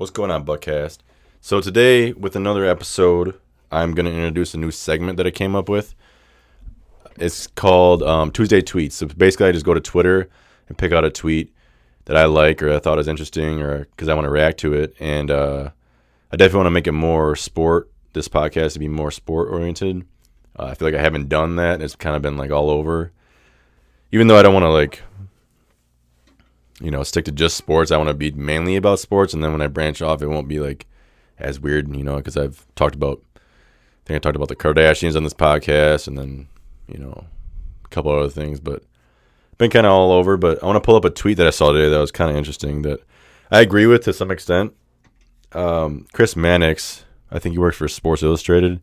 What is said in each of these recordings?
What's going on, Buckast? So today, with another episode, I'm going to introduce a new segment that I came up with. It's called Tuesday Tweets. So basically, I just go to Twitter and pick out a tweet that I like or I thought was interesting or because I want to react to it. And I definitely want to make it more sport, this podcast to be more sport-oriented. I feel like I haven't done that. It's kind of been like all over. Even though I don't want to stick to just sports. I want to be mainly about sports, and then when I branch off, it won't be like as weird, because I talked about the Kardashians on this podcast, and then, a couple other things, but been kind of all over. But I want to pull up a tweet that I saw today that was kind of interesting that I agree with to some extent. Chris Mannix, I think he works for Sports Illustrated.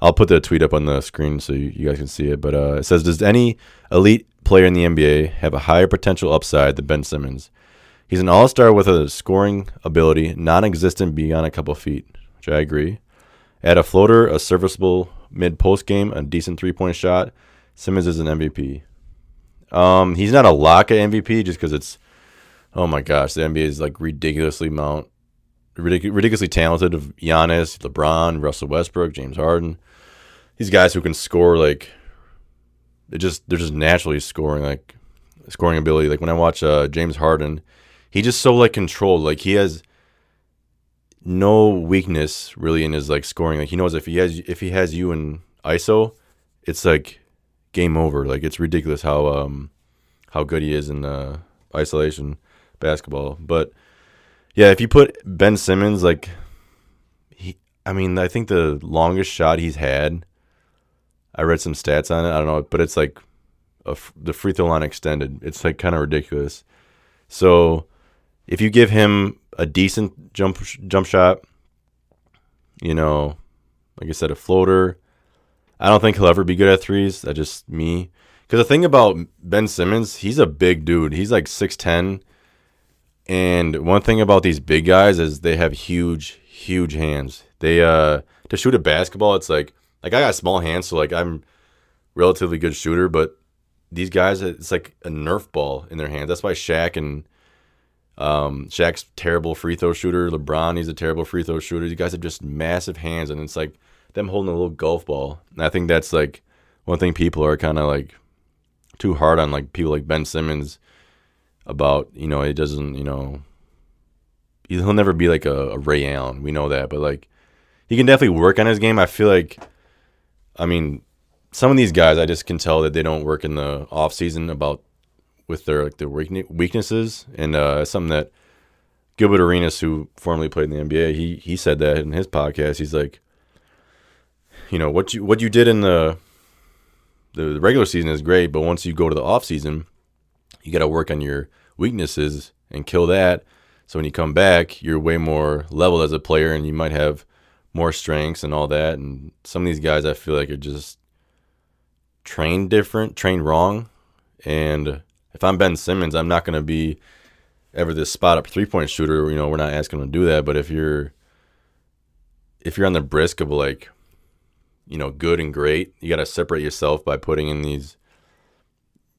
I'll put the tweet up on the screen so you guys can see it. But it says, does any elite player in the NBA have a higher potential upside than Ben Simmons? He's an all-star with a scoring ability non-existent beyond a couple feet, which I agree. Add a floater, a serviceable mid-post game, a decent three-point shot. Simmons is an MVP. He's not a lock at MVP just because it's, oh my gosh, the NBA is like ridiculously talented of Giannis, LeBron, Russell Westbrook, James Harden. These guys who can score they're just naturally scoring ability. Like when I watch James Harden, he just so controlled. Like he has no weakness really in his scoring. Like he knows if he has you in ISO, it's like game over. Like it's ridiculous how good he is in isolation basketball. But yeah, if you put Ben Simmons I think the longest shot he's had, I read some stats on it. I don't know, but it's like the free throw line extended. It's kind of ridiculous. So if you give him a decent jump shot, like I said, a floater, I don't think he'll ever be good at threes. That's just me. Because the thing about Ben Simmons, he's a big dude. He's like 6'10". And one thing about these big guys is they have huge, huge hands. They to shoot a basketball, it's like I got small hands, so I'm relatively good shooter, but these guys, it's like a Nerf ball in their hands. That's why Shaq's terrible free throw shooter. LeBron, he's a terrible free throw shooter. These guys have just massive hands, and it's like them holding a little golf ball. And I think that's one thing people are kind of too hard on people like Ben Simmons about, he doesn't, he'll never be like a Ray Allen. We know that, but he can definitely work on his game. I feel some of these guys, I just can tell that they don't work in the off season with their weaknesses, and it's something that Gilbert Arenas, who formerly played in the NBA, he said that in his podcast. He's like, what you did in the regular season is great, but once you go to the off season, you got to work on your weaknesses and kill that. So when you come back, you're way more level as a player, and you might have more strengths and all that. And some of these guys, I feel like, are just trained wrong. And if I'm Ben Simmons, I'm not going to be ever this spot up 3-point shooter. We're not asking him to do that. But if you're on the brisk of good and great, you got to separate yourself by putting in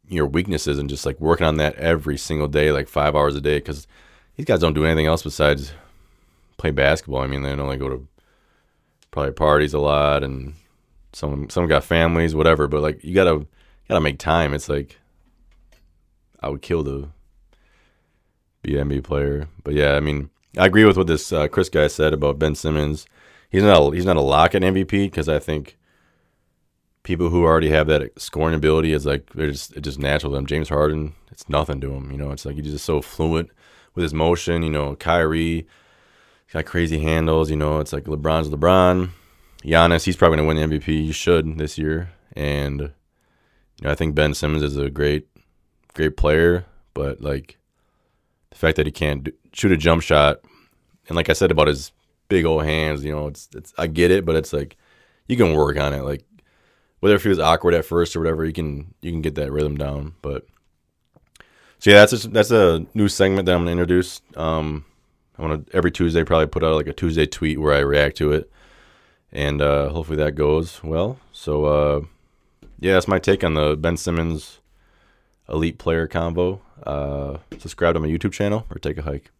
your weaknesses and just working on that every single day, 5 hours a day. Because these guys don't do anything else besides play basketball. They only go to probably parties a lot, and some got families, whatever. But you gotta make time. It's I would kill to be an NBA player. But yeah, I agree with what this Chris guy said about Ben Simmons. He's not a lock at MVP because I think people who already have that scoring ability is it's just natural to them. James Harden, it's nothing to him. It's he's just so fluent with his motion. Kyrie, he's got crazy handles. It's LeBron's LeBron. Giannis, he's probably going to win the MVP. You should this year. And, I think Ben Simmons is a great player. But, the fact that he can't shoot a jump shot, and like I said about his big old hands, it's I get it, but it's you can work on it. Whether it feels awkward at first or whatever, you can get that rhythm down. But, so yeah, that's a new segment that I'm going to introduce. I want to every Tuesday probably put out a Tuesday tweet where I react to it. And hopefully that goes well. So, yeah, that's my take on the Ben Simmons elite player combo. Subscribe to my YouTube channel or take a hike.